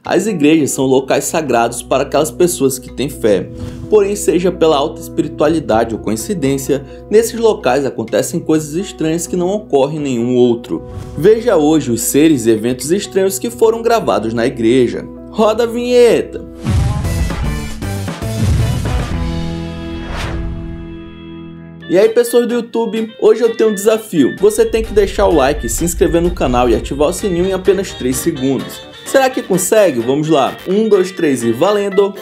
As igrejas são locais sagrados para aquelas pessoas que têm fé. Porém, seja pela alta espiritualidade ou coincidência, nesses locais acontecem coisas estranhas que não ocorrem em nenhum outro. Veja hoje os seres e eventos estranhos que foram gravados na igreja. Roda a vinheta! E aí pessoas do YouTube, hoje eu tenho um desafio. Você tem que deixar o like, se inscrever no canal e ativar o sininho em apenas 3 segundos. Será que consegue? Vamos lá. 1, 2, 3 e valendo!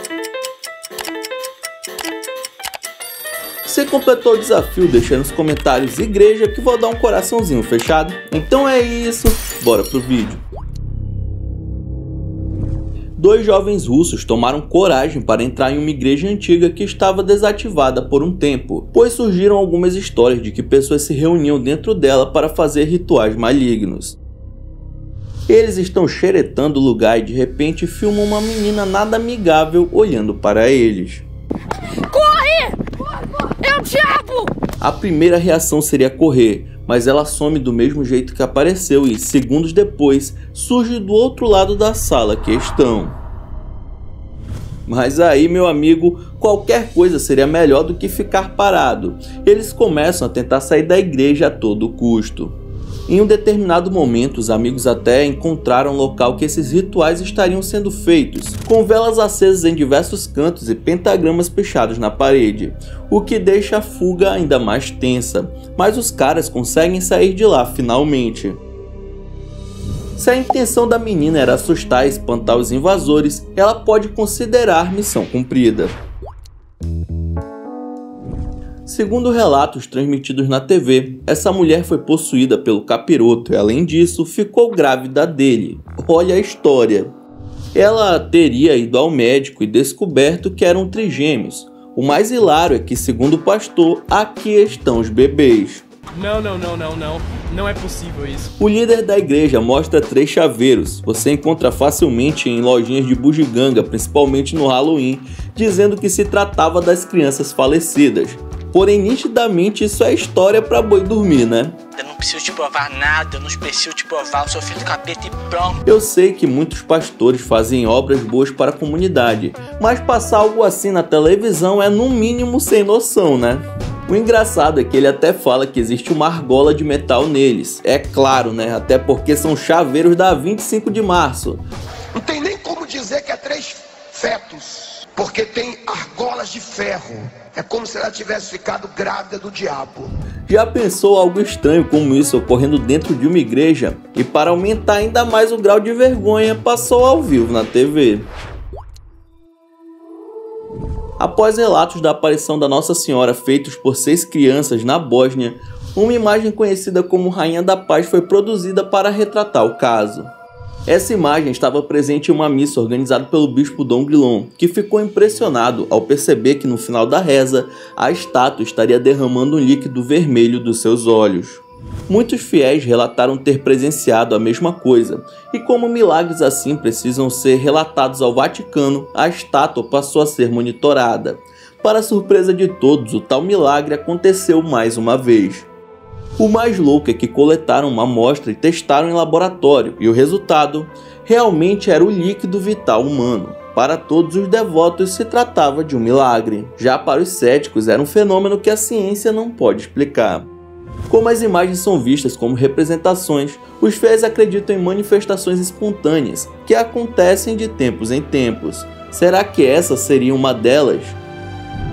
Se completou o desafio, deixa nos comentários igreja que vou dar um coraçãozinho, fechado? Então é isso, bora pro vídeo. 2 jovens russos tomaram coragem para entrar em uma igreja antiga que estava desativada por um tempo, pois surgiram algumas histórias de que pessoas se reuniam dentro dela para fazer rituais malignos. Eles estão xeretando o lugar e de repente filmam uma menina nada amigável olhando para eles. Corre! É o diabo! A primeira reação seria correr, mas ela some do mesmo jeito que apareceu e, segundos depois, surge do outro lado da sala que estão. Mas aí, meu amigo, qualquer coisa seria melhor do que ficar parado. Eles começam a tentar sair da igreja a todo custo. Em um determinado momento, os amigos até encontraram um local que esses rituais estariam sendo feitos, com velas acesas em diversos cantos e pentagramas pichados na parede, o que deixa a fuga ainda mais tensa, mas os caras conseguem sair de lá finalmente. Se a intenção da menina era assustar e espantar os invasores, ela pode considerar missão cumprida. Segundo relatos transmitidos na TV, essa mulher foi possuída pelo capiroto e, além disso, ficou grávida dele. Olha a história. Ela teria ido ao médico e descoberto que eram trigêmeos. O mais hilário é que, segundo o pastor, aqui estão os bebês. Não é possível isso. O líder da igreja mostra 3 chaveiros. Você encontra facilmente em lojinhas de bugiganga, principalmente no Halloween, dizendo que se tratava das crianças falecidas. Porém, nitidamente, isso é história pra boi dormir, né? Eu não preciso te provar nada, eu não preciso te provar, eu sou filho do capeta e pronto. Eu sei que muitos pastores fazem obras boas para a comunidade, mas passar algo assim na televisão é no mínimo sem noção, né? O engraçado é que ele até fala que existe uma argola de metal neles. É claro, né? Até porque são chaveiros da 25 de março. Não tem nem como dizer que é 3 fetos, porque tem argolas de ferro. É como se ela tivesse ficado grávida do diabo. Já pensou algo estranho como isso ocorrendo dentro de uma igreja? E para aumentar ainda mais o grau de vergonha, passou ao vivo na TV. Após relatos da aparição da Nossa Senhora feitos por 6 crianças na Bósnia, uma imagem conhecida como Rainha da Paz foi produzida para retratar o caso. Essa imagem estava presente em uma missa organizada pelo bispo Dom Guilom, que ficou impressionado ao perceber que no final da reza, a estátua estaria derramando um líquido vermelho dos seus olhos. Muitos fiéis relataram ter presenciado a mesma coisa, e como milagres assim precisam ser relatados ao Vaticano, a estátua passou a ser monitorada. Para surpresa de todos, o tal milagre aconteceu mais uma vez. O mais louco é que coletaram uma amostra e testaram em laboratório, e o resultado realmente era o líquido vital humano. Para todos os devotos se tratava de um milagre. Já para os céticos era um fenômeno que a ciência não pode explicar. Como as imagens são vistas como representações, os fiéis acreditam em manifestações espontâneas, que acontecem de tempos em tempos. Será que essa seria uma delas?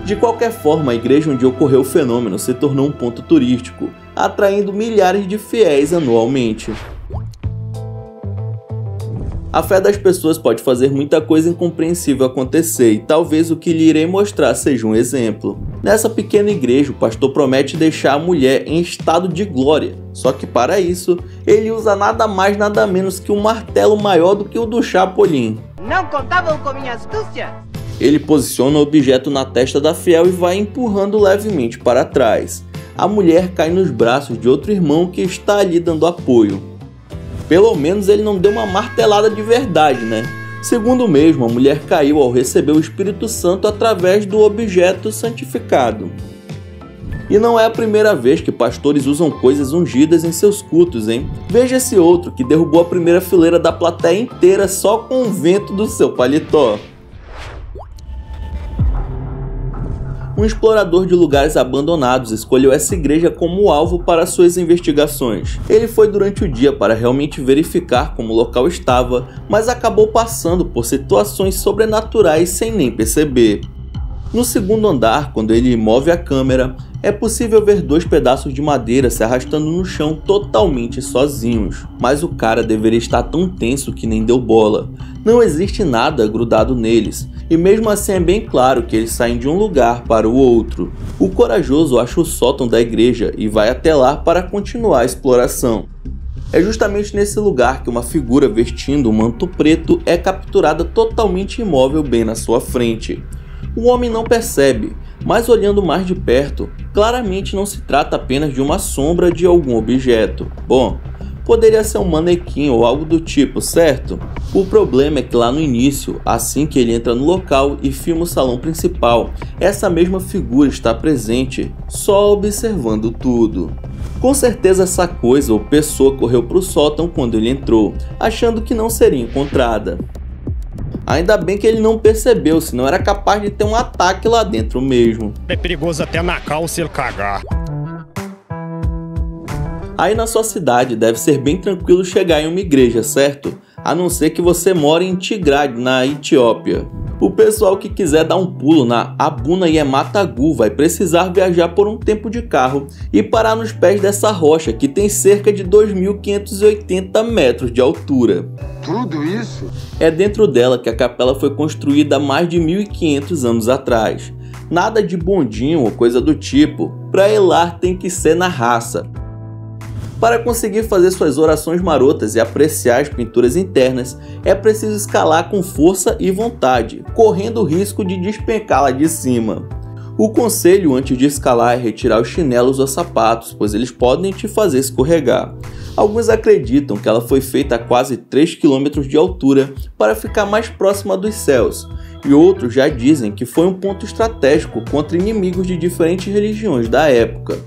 De qualquer forma, a igreja onde ocorreu o fenômeno se tornou um ponto turístico, atraindo milhares de fiéis anualmente. A fé das pessoas pode fazer muita coisa incompreensível acontecer e talvez o que lhe irei mostrar seja um exemplo. Nessa pequena igreja, o pastor promete deixar a mulher em estado de glória, só que para isso, ele usa nada mais nada menos que um martelo maior do que o do Chapolin. Não contavam com minha astúcia? Ele posiciona o objeto na testa da fiel e vai empurrando levemente para trás. A mulher cai nos braços de outro irmão que está ali dando apoio. Pelo menos ele não deu uma martelada de verdade, né? Segundo o mesmo, a mulher caiu ao receber o Espírito Santo através do objeto santificado. E não é a primeira vez que pastores usam coisas ungidas em seus cultos, hein? Veja esse outro que derrubou a primeira fileira da plateia inteira só com o vento do seu paletó. Um explorador de lugares abandonados escolheu essa igreja como alvo para suas investigações. Ele foi durante o dia para realmente verificar como o local estava, mas acabou passando por situações sobrenaturais sem nem perceber. No segundo andar, quando ele move a câmera, é possível ver 2 pedaços de madeira se arrastando no chão totalmente sozinhos. Mas o cara deveria estar tão tenso que nem deu bola. Não existe nada grudado neles, e mesmo assim é bem claro que eles saem de um lugar para o outro. O corajoso acha o sótão da igreja e vai até lá para continuar a exploração. É justamente nesse lugar que uma figura vestindo um manto preto é capturada totalmente imóvel bem na sua frente. O homem não percebe, mas olhando mais de perto, claramente não se trata apenas de uma sombra de algum objeto. Bom, poderia ser um manequim ou algo do tipo, certo? O problema é que lá no início, assim que ele entra no local e filma o salão principal, essa mesma figura está presente, só observando tudo. Com certeza essa coisa ou pessoa correu para o sótão quando ele entrou, achando que não seria encontrada. Ainda bem que ele não percebeu, senão era capaz de ter um ataque lá dentro mesmo. É perigoso até na calça ele cagar. Aí na sua cidade deve ser bem tranquilo chegar em uma igreja, certo? A não ser que você more em Tigray, na Etiópia. O pessoal que quiser dar um pulo na Abuna Yematagu vai precisar viajar por um tempo de carro e parar nos pés dessa rocha que tem cerca de 2.580 metros de altura. Tudo isso? É dentro dela que a capela foi construída há mais de 1.500 anos atrás. Nada de bondinho ou coisa do tipo, pra ir lá tem que ser na raça. Para conseguir fazer suas orações marotas e apreciar as pinturas internas, é preciso escalar com força e vontade, correndo o risco de despencar lá de cima. O conselho antes de escalar é retirar os chinelos ou sapatos, pois eles podem te fazer escorregar. Alguns acreditam que ela foi feita a quase 3 km de altura para ficar mais próxima dos céus, e outros já dizem que foi um ponto estratégico contra inimigos de diferentes religiões da época.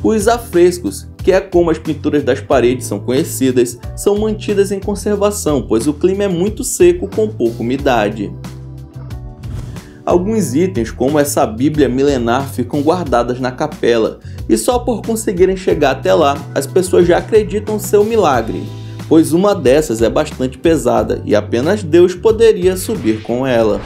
Os afrescos, que é como as pinturas das paredes são conhecidas, são mantidas em conservação, pois o clima é muito seco com pouca umidade. Alguns itens, como essa Bíblia milenar, ficam guardadas na capela, e só por conseguirem chegar até lá, as pessoas já acreditam ser um milagre, pois uma dessas é bastante pesada e apenas Deus poderia subir com ela.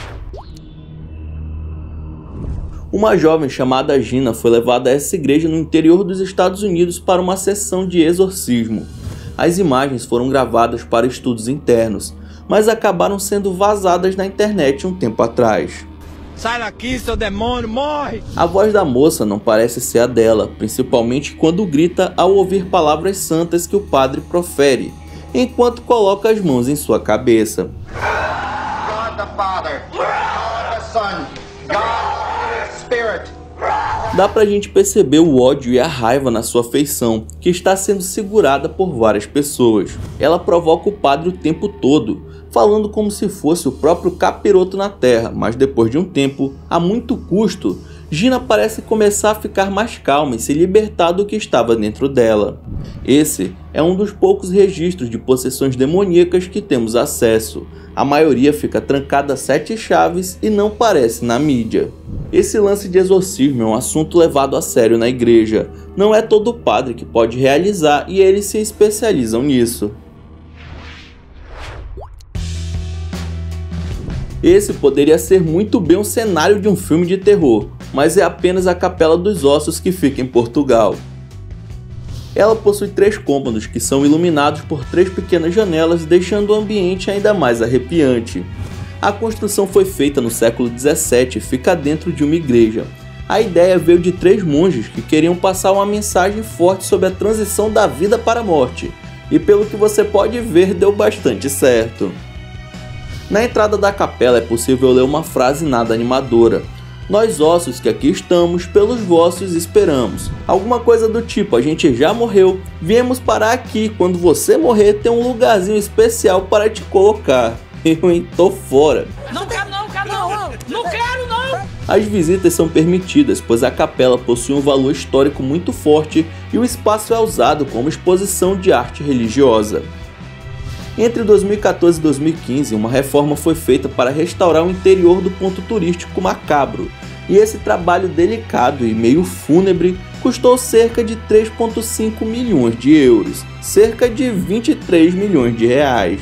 Uma jovem chamada Gina foi levada a essa igreja no interior dos Estados Unidos para uma sessão de exorcismo. As imagens foram gravadas para estudos internos, mas acabaram sendo vazadas na internet um tempo atrás. Sai daqui, seu demônio, morre! A voz da moça não parece ser a dela, principalmente quando grita ao ouvir palavras santas que o padre profere, enquanto coloca as mãos em sua cabeça. God the Father, God the Son, God Spirit. Dá pra gente perceber o ódio e a raiva na sua feição, que está sendo segurada por várias pessoas. Ela provoca o padre o tempo todo, falando como se fosse o próprio capiroto na terra, mas depois de um tempo, a muito custo, Gina parece começar a ficar mais calma e se libertar do que estava dentro dela. Esse é um dos poucos registros de possessões demoníacas que temos acesso. A maioria fica trancada a 7 chaves e não aparece na mídia. Esse lance de exorcismo é um assunto levado a sério na igreja. Não é todo padre que pode realizar e eles se especializam nisso. Esse poderia ser muito bem um cenário de um filme de terror, mas é apenas a Capela dos Ossos que fica em Portugal. Ela possui 3 cômodos que são iluminados por 3 pequenas janelas, deixando o ambiente ainda mais arrepiante. A construção foi feita no século 17 e fica dentro de uma igreja. A ideia veio de 3 monges que queriam passar uma mensagem forte sobre a transição da vida para a morte, e pelo que você pode ver, deu bastante certo. Na entrada da capela é possível ler uma frase nada animadora. Nós ossos que aqui estamos, pelos vossos esperamos. Alguma coisa do tipo, a gente já morreu, viemos parar aqui, quando você morrer tem um lugarzinho especial para te colocar. Eu tô fora. Não quero não, quero não. Não quero não. As visitas são permitidas, pois a capela possui um valor histórico muito forte e o espaço é usado como exposição de arte religiosa. Entre 2014 e 2015, uma reforma foi feita para restaurar o interior do ponto turístico macabro, e esse trabalho delicado e meio fúnebre custou cerca de 3,5 milhões de euros, cerca de 23 milhões de reais.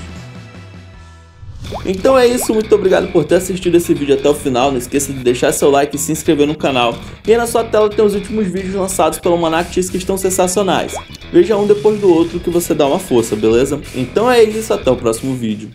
Então é isso, muito obrigado por ter assistido esse vídeo até o final, não esqueça de deixar seu like e se inscrever no canal. E aí na sua tela tem os últimos vídeos lançados pelo Manactis que estão sensacionais. Veja um depois do outro que você dá uma força, beleza? Então é isso, até o próximo vídeo.